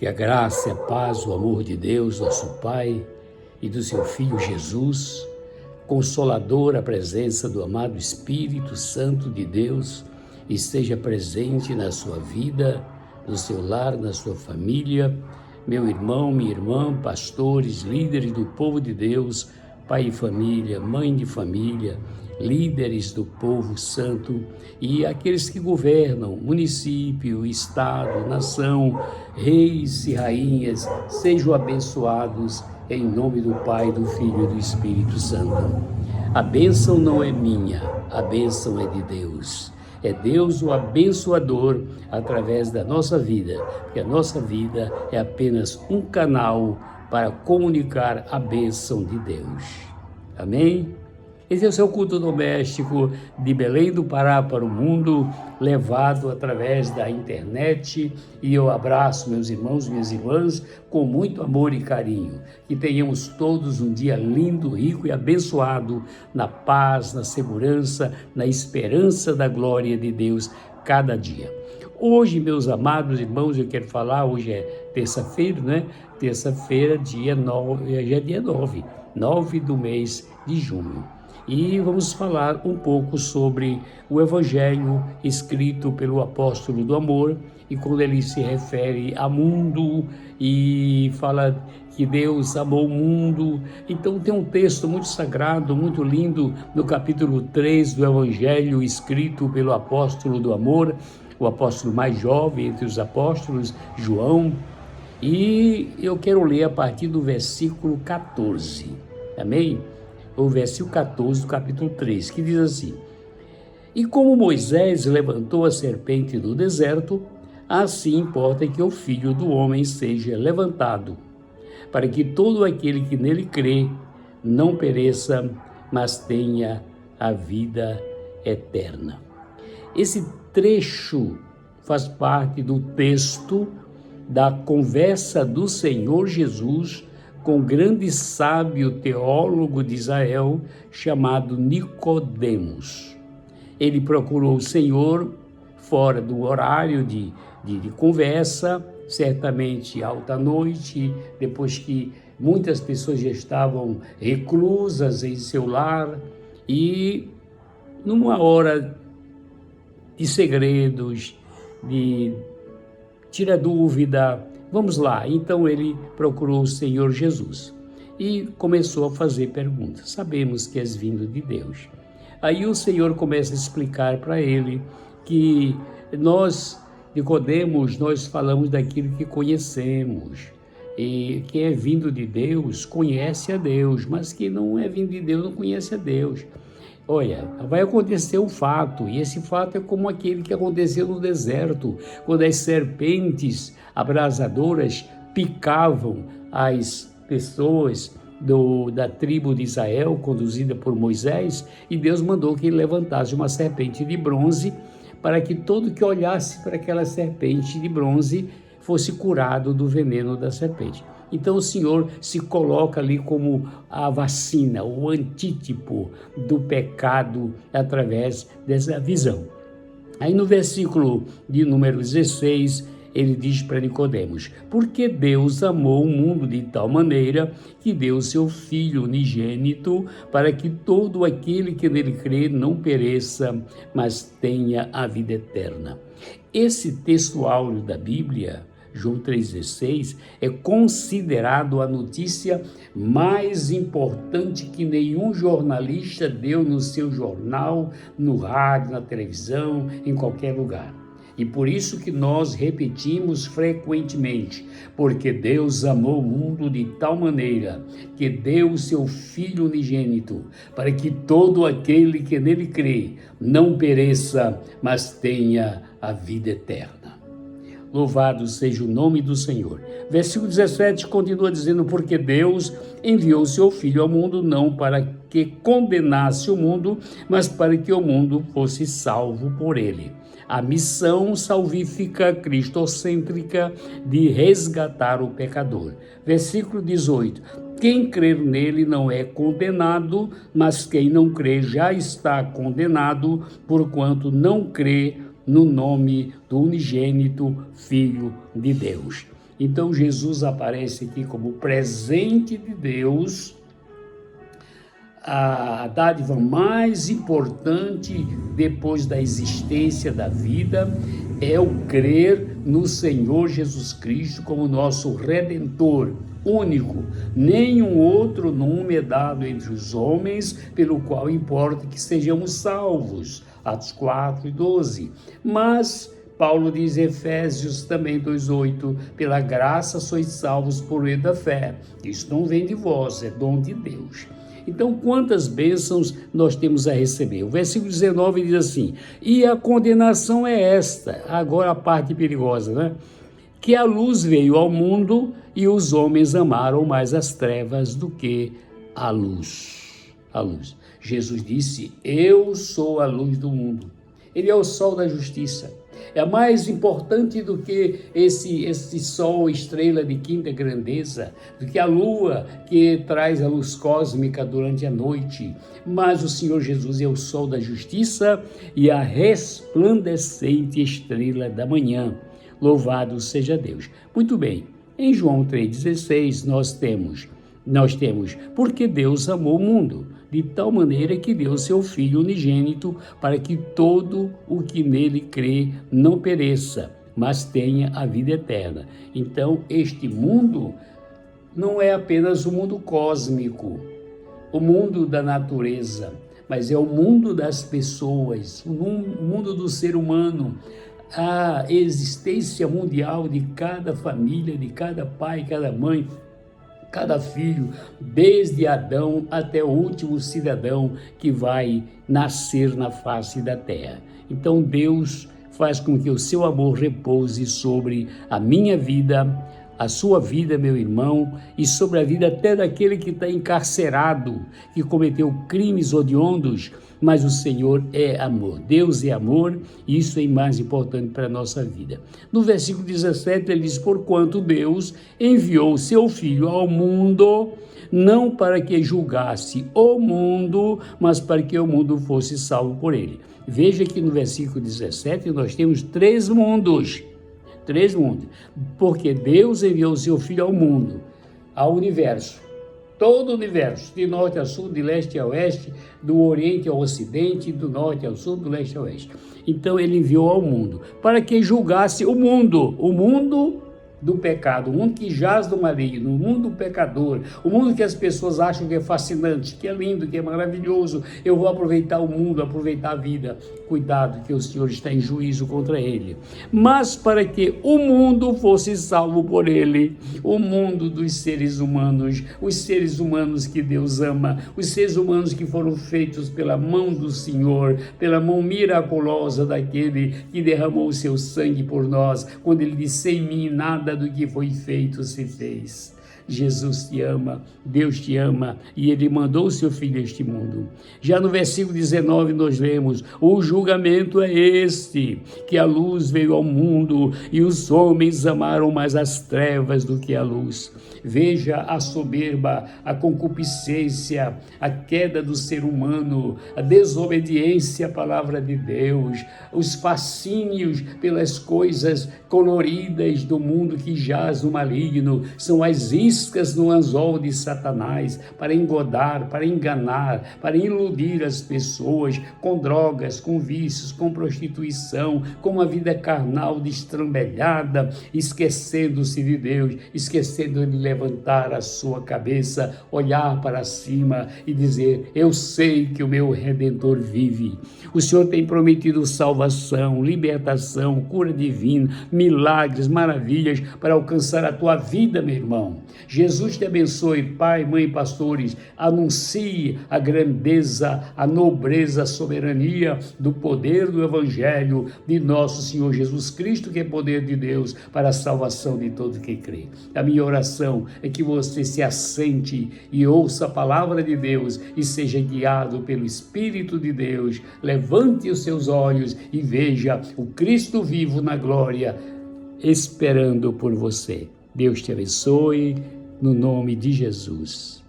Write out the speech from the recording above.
Que a graça, a paz, o amor de Deus, nosso Pai, e do seu Filho Jesus, consolador, a presença do amado Espírito Santo de Deus, esteja presente na sua vida, no seu lar, na sua família. Meu irmão, minha irmã, pastores, líderes do povo de Deus, pai de família, mãe de família, líderes do povo santo e aqueles que governam município, estado, nação, reis e rainhas, sejam abençoados em nome do Pai, do Filho e do Espírito Santo. A bênção não é minha, a bênção é de Deus. É Deus o abençoador através da nossa vida, porque a nossa vida é apenas um canal para comunicar a bênção de Deus. Amém? Esse é o seu culto doméstico de Belém do Pará para o mundo, levado através da internet. E eu abraço meus irmãos e minhas irmãs com muito amor e carinho. Que tenhamos todos um dia lindo, rico e abençoado, na paz, na segurança, na esperança da glória de Deus cada dia. Hoje, meus amados irmãos, eu quero falar, hoje é terça-feira, né? Terça-feira, dia 9, hoje é dia 9 do mês de junho. E vamos falar um pouco sobre o Evangelho escrito pelo apóstolo do amor, e quando ele se refere ao mundo e fala que Deus amou o mundo. Então tem um texto muito sagrado, muito lindo, no capítulo 3 do Evangelho escrito pelo apóstolo do amor, o apóstolo mais jovem entre os apóstolos, João, e eu quero ler a partir do versículo 14, amém? O versículo 14 do capítulo 3, que diz assim: E como Moisés levantou a serpente no deserto, assim importa que o Filho do Homem seja levantado, para que todo aquele que nele crê não pereça, mas tenha a vida eterna. Esse trecho faz parte do texto da conversa do Senhor Jesus com o grande sábio teólogo de Israel chamado Nicodemos. Ele procurou o Senhor fora do horário de conversa, certamente alta noite, depois que muitas pessoas já estavam reclusas em seu lar, e numa hora de segredos, de tira dúvida. Vamos lá, então ele procurou o Senhor Jesus e começou a fazer perguntas. Sabemos que és vindo de Deus. Aí o Senhor começa a explicar para ele que nós, Nicodemos, nós falamos daquilo que conhecemos. E quem é vindo de Deus conhece a Deus, mas quem não é vindo de Deus não conhece a Deus. Olha, vai acontecer um fato, e esse fato é como aquele que aconteceu no deserto, quando as serpentes abrasadoras picavam as pessoas da tribo de Israel, conduzida por Moisés, e Deus mandou que ele levantasse uma serpente de bronze, para que todo que olhasse para aquela serpente de bronze fosse curado do veneno da serpente. Então o Senhor se coloca ali como a vacina, o antítipo do pecado através dessa visão. Aí no versículo de número 16, ele diz para Nicodemos: porque Deus amou o mundo de tal maneira que deu seu Filho unigênito, para que todo aquele que nele crê não pereça, mas tenha a vida eterna. Esse texto áureo da Bíblia, João 3,16, é considerado a notícia mais importante que nenhum jornalista deu no seu jornal, no rádio, na televisão, em qualquer lugar. E por isso que nós repetimos frequentemente, porque Deus amou o mundo de tal maneira que deu o seu Filho unigênito, para que todo aquele que nele crê não pereça, mas tenha a vida eterna. Louvado seja o nome do Senhor. Versículo 17 continua dizendo: porque Deus enviou seu Filho ao mundo não para que condenasse o mundo, mas para que o mundo fosse salvo por ele. A missão salvífica cristocêntrica de resgatar o pecador. Versículo 18: quem crer nele não é condenado, mas quem não crê já está condenado, porquanto não crê no nome do unigênito Filho de Deus. Então Jesus aparece aqui como presente de Deus, a dádiva mais importante depois da existência da vida é o crer no Senhor Jesus Cristo como nosso Redentor único. Nenhum outro nome é dado entre os homens pelo qual importa que sejamos salvos. Atos 4:12. Mas Paulo diz em Efésios também 2:8, pela graça sois salvos por meio da fé. Isso não vem de vós, é dom de Deus. Então, quantas bênçãos nós temos a receber? O versículo 19 diz assim: e a condenação é esta, agora a parte perigosa, né? Que a luz veio ao mundo e os homens amaram mais as trevas do que a luz. A luz. Jesus disse: eu sou a luz do mundo. Ele é o sol da justiça. É mais importante do que esse sol, estrela de quinta grandeza, do que a lua que traz a luz cósmica durante a noite. Mas o Senhor Jesus é o sol da justiça e a resplandecente estrela da manhã. Louvado seja Deus. Muito bem, em João 3,16 nós temos, porque Deus amou o mundo, de tal maneira que deu seu Filho unigênito, para que todo o que nele crê não pereça, mas tenha a vida eterna. Então, este mundo não é apenas o mundo cósmico, o mundo da natureza, mas é o mundo das pessoas, o mundo do ser humano, a existência mundial de cada família, de cada pai, cada mãe, cada filho, desde Adão até o último cidadão que vai nascer na face da terra. Então Deus faz com que o seu amor repouse sobre a minha vida, a sua vida, meu irmão, e sobre a vida até daquele que está encarcerado, que cometeu crimes hediondos, mas o Senhor é amor. Deus é amor, e isso é mais importante para a nossa vida. No versículo 17 ele diz: porquanto Deus enviou o seu Filho ao mundo, não para que julgasse o mundo, mas para que o mundo fosse salvo por ele. Veja que no versículo 17 nós temos três mundos, porque Deus enviou o seu Filho ao mundo, ao universo, todo o universo, de norte a sul, de leste a oeste, do oriente ao ocidente, do norte ao sul, do leste ao oeste. Então ele enviou ao mundo, para que julgasse o mundo do pecado, o mundo que jaz do maligno, o mundo pecador, o mundo que as pessoas acham que é fascinante, que é lindo, que é maravilhoso. Eu vou aproveitar o mundo, aproveitar a vida. Cuidado, que o Senhor está em juízo contra ele. Mas para que o mundo fosse salvo por ele, o mundo dos seres humanos, os seres humanos que Deus ama, os seres humanos que foram feitos pela mão do Senhor, pela mão miraculosa daquele que derramou o seu sangue por nós, quando ele disse: em mim nada do que foi feito se fez. Jesus te ama, Deus te ama, e ele mandou o seu Filho a este mundo. Já no versículo 19 nós lemos: o julgamento é este, que a luz veio ao mundo e os homens amaram mais as trevas do que a luz. Veja a soberba, a concupiscência, a queda do ser humano, a desobediência à palavra de Deus, os fascínios pelas coisas coloridas do mundo que jaz no maligno, são as iscas no anzol de Satanás para engodar, para enganar, para iludir as pessoas com drogas, com vícios, com prostituição, com uma vida carnal destrambelhada, esquecendo-se de Deus, esquecendo de levantar a sua cabeça, olhar para cima e dizer: eu sei que o meu Redentor vive. O Senhor tem prometido salvação, libertação, cura divina, milagres, maravilhas para alcançar a tua vida, meu irmão. Jesus te abençoe, pai, mãe, pastores. Anuncie a grandeza, a nobreza, a soberania do poder do Evangelho de nosso Senhor Jesus Cristo, que é poder de Deus para a salvação de todo que crê. A minha oração é que você se assente e ouça a palavra de Deus e seja guiado pelo Espírito de Deus. Levante os seus olhos e veja o Cristo vivo na glória, esperando por você. Deus te abençoe, no nome de Jesus.